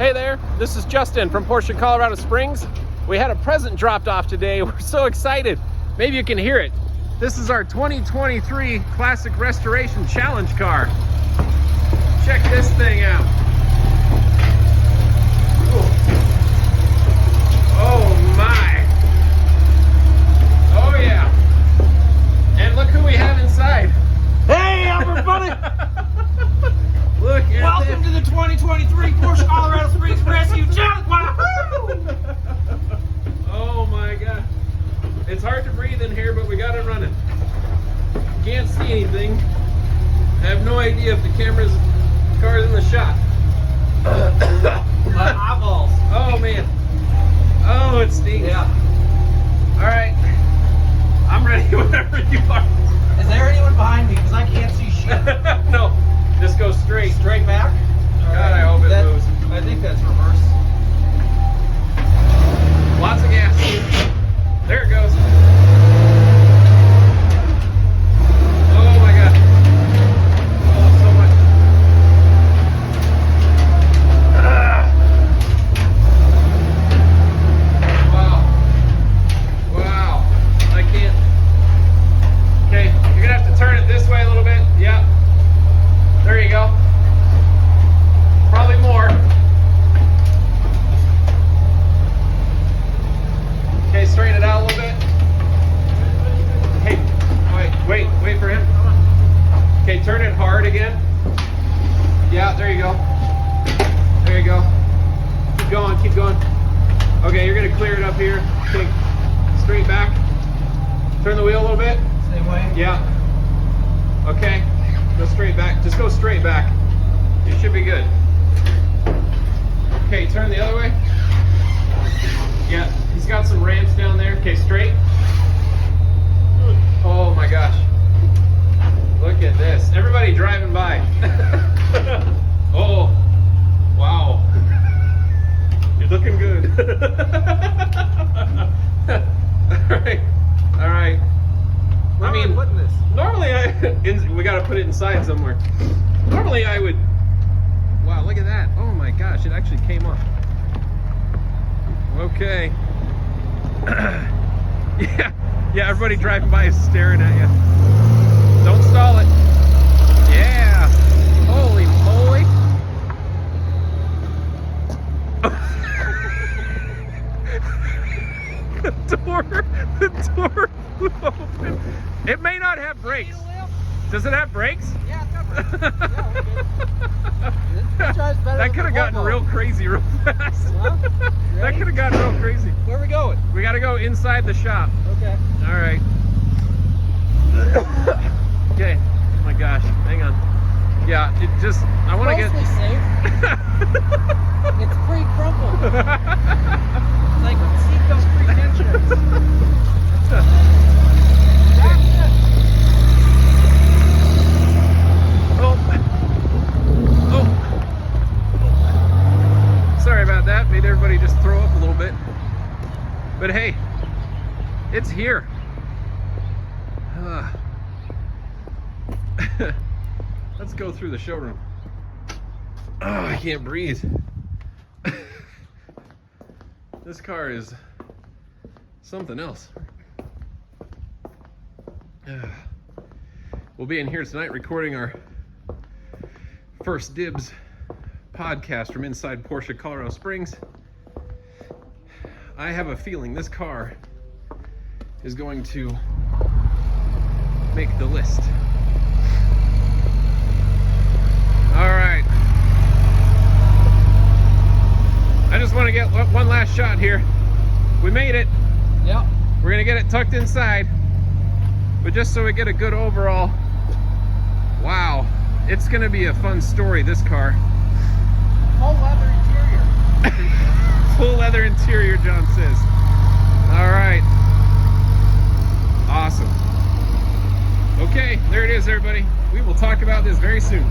Hey there, this is Justin from Porsche Colorado Springs. We had a present dropped off today. We're so excited. Maybe you can hear it. This is our 2023 Classic Restoration Challenge car. Check this thing out. Oh my. Oh yeah. And look who we have inside. Hey everybody! Look at Welcome this. to the 2023 Porsche Colorado Springs Rescue Challenge! Wahoo! Oh my god. It's hard to breathe in here, but we got it running. Can't see anything. I have no idea if the car's in the shot. My eyeballs. Oh man. Oh, it stinks. Yeah. Alright. I'm ready whenever you are. Is there anyone behind me? Because I can't see shit. No. Just go straight. Straight back? God, I hope it moves. I think that's reverse. Lots of gas. There it goes. Oh my god. Oh, so much. Wow. Wow. I can't. Okay, you're gonna have to turn it this way a little bit. Yeah. There you go. Probably more. Okay, straighten it out a little bit. Hey, wait for him. Okay, turn it hard again. Yeah, there you go. There you go. Keep going. Okay, you're gonna clear it up here. Okay, straight back. Turn the wheel a little bit. Same way? Yeah. Okay, go straight back. Just go straight back. You should be good. Okay, turn the other way. Yeah, he's got some ramps down there. Okay, straight. Oh my gosh. Look at this. Everybody driving by. Oh, wow. You're looking good. All right. Where am I putting this? Normally we got to put it inside somewhere. Normally I would. Wow, look at that. Oh my gosh, it actually came off. Okay. Yeah, everybody driving by is staring at you. Don't stall it. Yeah. Holy moly. The door flew open. It may not have brakes. Does it have brakes? Yeah, it's got brakes. Yeah, we're good. This drives better That than could have the gotten Volvo. real crazy real fast. Huh? That Ready? could have gotten real crazy. Where are we going? We got to go inside the shop. Okay. All right. Okay. Oh my gosh. Hang on. Yeah, it just, I want to get. Mostly safe. It's pre-crumpled. It's like seatbelt pre-tension. Sorry about that. Made everybody just throw up a little bit. But hey, it's here. Let's go through the showroom. Oh, I can't breathe. This car is something else. We'll be in here tonight recording our first dibs podcast from inside Porsche Colorado Springs. I have a feeling this car is going to make the list. All right. I just want to get one last shot here. We made it. Yep. We're gonna get it tucked inside, but just so we get a good overall. Wow, it's gonna be a fun story, this car. Full leather interior. Full leather interior, John says. All right. Awesome. Okay, there it is, everybody. We will talk about this very soon.